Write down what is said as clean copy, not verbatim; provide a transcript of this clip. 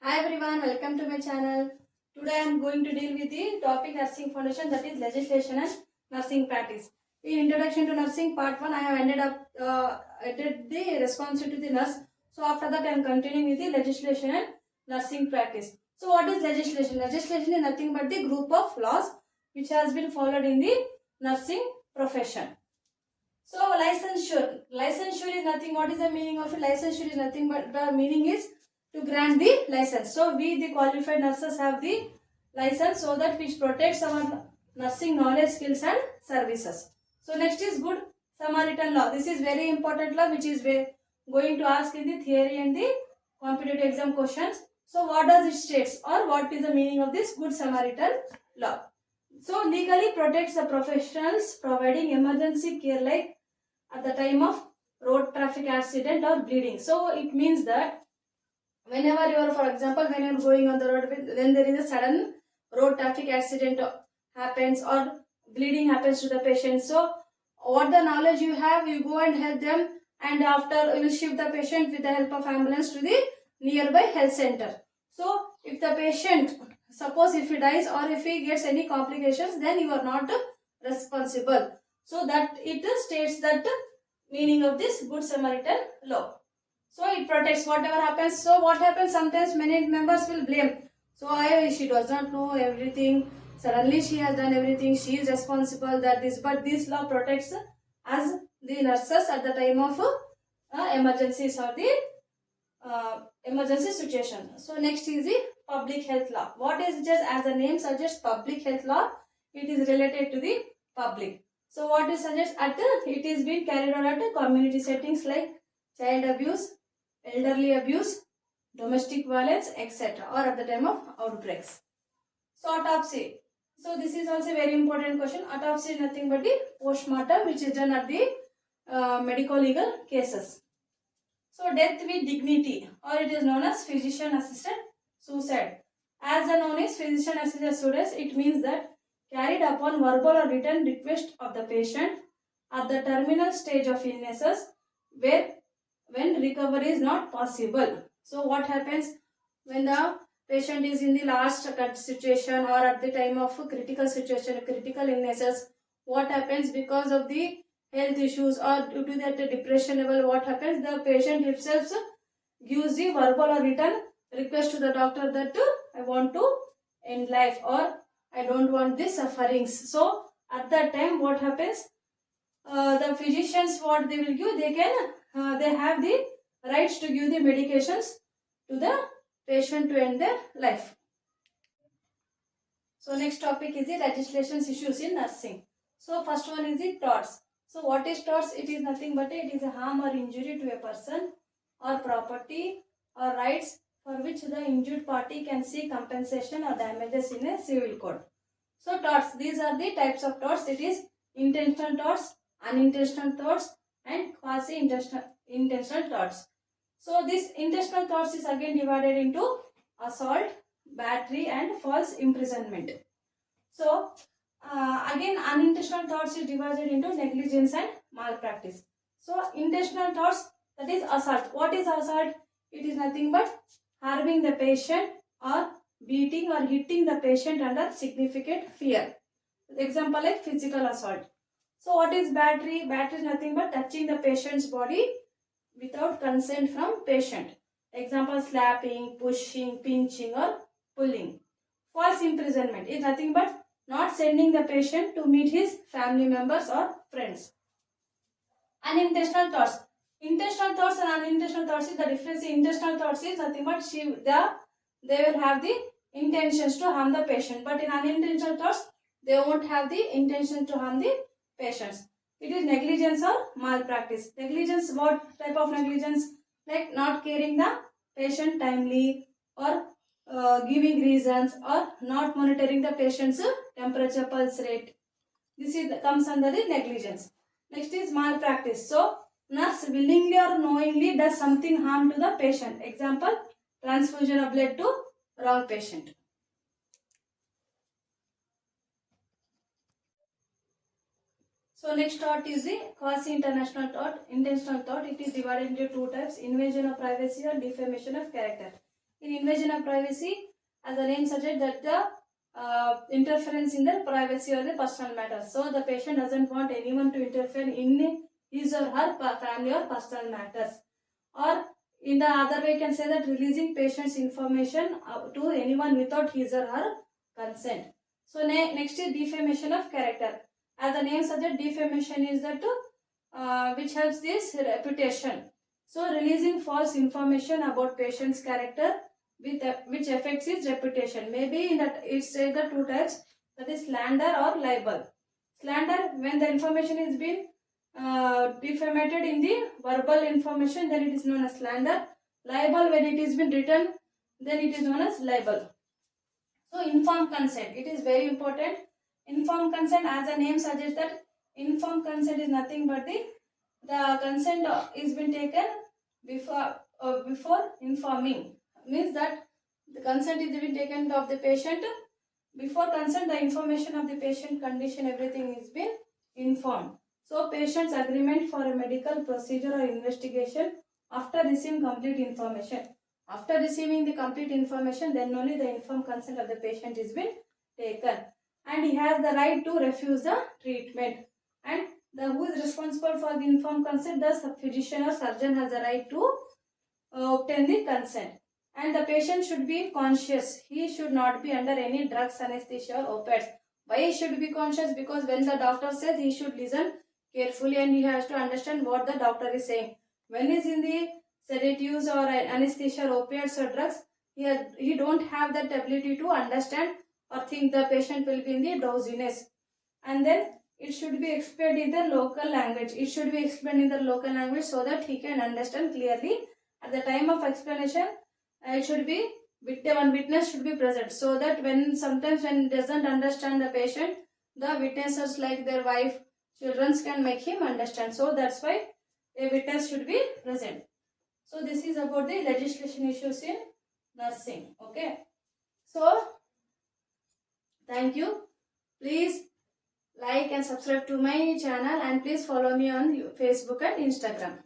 Hi everyone, welcome to my channel. Today I am going to deal with the topic nursing foundation, that is legislation and nursing practice. In introduction to nursing part 1 I have ended up I did the responsive to the nurse. So after that I am continuing with the legislation and nursing practice. So what is legislation? Legislation is nothing but the group of laws which has been followed in the nursing profession. So licensure is nothing. What is the meaning of it? Licensure is nothing but the meaning is to grant the license. So we the qualified nurses have the license so that which protects our nursing knowledge, skills and services. So next is good Samaritan law. This is very important law which is going to ask in the theory and the competitive exam questions. So what does it states or what is the meaning of this good Samaritan law? So legally protects the professionals providing emergency care like at the time of road traffic accident or bleeding. So it means that whenever you are, for example, when you are going on the road, when there is a sudden road traffic accident happens or bleeding happens to the patient. So what the knowledge you have, you go and help them, and after you will shift the patient with the help of ambulance to the nearby health center. So if the patient, suppose if he dies or if he gets any complications, then you are not responsible. So that it states that meaning of this good Samaritan law. So it protects whatever happens. So what happens, sometimes many members will blame. So she does not know everything. Suddenly she has done everything. She is responsible that this. But this law protects as the nurses at the time of emergencies or the emergency situation. So next is the public health law. What is just as the name suggests, public health law. It is related to the public. So what it suggests it is being carried out at community settings like child abuse, elderly abuse, domestic violence, etc. or at the time of outbreaks. So autopsy. So this is also a very important question. Autopsy is nothing but the post-mortem which is done at the medical legal cases. So death with dignity, or it is known as physician assisted suicide. As the known as physician assisted suicide, it means that carried upon verbal or written request of the patient at the terminal stage of illnesses where when recovery is not possible. So what happens when the patient is in the last situation or at the time of critical situation, critical illnesses, what happens because of the health issues or due to that depression level, what happens, the patient himself gives the verbal or written request to the doctor that I want to end life or I don't want this sufferings. So at that time what happens, the physicians, what they will give, they have the rights to give the medications to the patient to end their life. So next topic is the legislation issues in nursing. So first one is the torts. So what is torts? It is nothing but it is a harm or injury to a person or property or rights for which the injured party can seek compensation or damages in a civil court. So torts, these are the types of torts. It is intentional torts, unintentional torts and quasi-intentional torts. So this intentional torts is again divided into assault, battery and false imprisonment. So again unintentional torts is divided into negligence and malpractice. So intentional torts, that is assault. What is assault? It is nothing but harming the patient or beating or hitting the patient under significant fear. Example like physical assault. So what is battery? Battery is nothing but touching the patient's body without consent from patient. Example slapping, pushing, pinching or pulling. False imprisonment is nothing but not sending the patient to meet his family members or friends. Unintentional thoughts. Intentional thoughts and unintentional thoughts is the difference. Intentional thoughts is nothing but they will have the intentions to harm the patient, but in unintentional thoughts they won't have the intention to harm the patients. It is negligence or malpractice. Negligence, what type of negligence? Like not caring the patient timely or giving reasons or not monitoring the patient's temperature, pulse rate. This comes under the negligence. Next is malpractice. So nurse willingly or knowingly does something harm to the patient. Example, transfusion of blood to wrong patient. So next thought is the quasi-international thought, intentional thought. It is divided into two types: invasion of privacy or defamation of character. In invasion of privacy, as the name suggests, that the interference in the privacy or the personal matters. So the patient doesn't want anyone to interfere in his or her family or personal matters. Or in the other way, you can say that releasing patient's information to anyone without his or her consent. So next is defamation of character. As the name suggests, defamation is that which helps this reputation. So releasing false information about patient's character with which affects his reputation. Maybe in that it says the two types, that is slander or libel. Slander, when the information is being defamated in the verbal information, then it is known as slander. Libel, when it is been written, then it is known as libel. So informed consent, it is very important. Informed consent, as the name suggests, that informed consent is nothing but the consent is been taken before informing. Means that the consent is been taken of the patient. Before consent, the information of the patient condition, everything is been informed. So patient's agreement for a medical procedure or investigation after receiving complete information. After receiving the complete information, then only the informed consent of the patient is been taken, and he has the right to refuse the treatment. And who is responsible for the informed consent? The physician or surgeon has the right to obtain the consent. And the patient should be conscious. He should not be under any drugs, anesthesia or opiates. Why he should be conscious? Because when the doctor says, he should listen carefully and he has to understand what the doctor is saying. When he is in the sedatives or anesthesia or opiates or drugs, he don't have that ability to understand or think the patient will be in the drowsiness. And then it should be explained in the local language. It should be explained in the local language so that he can understand clearly. At the time of explanation, it should be one witness should be present, so that sometimes when doesn't understand the patient, the witnesses like their wife, children can make him understand. So that's why a witness should be present. So this is about the legislation issues in nursing. Okay. So thank you. Please like and subscribe to my channel, and please follow me on Facebook and Instagram.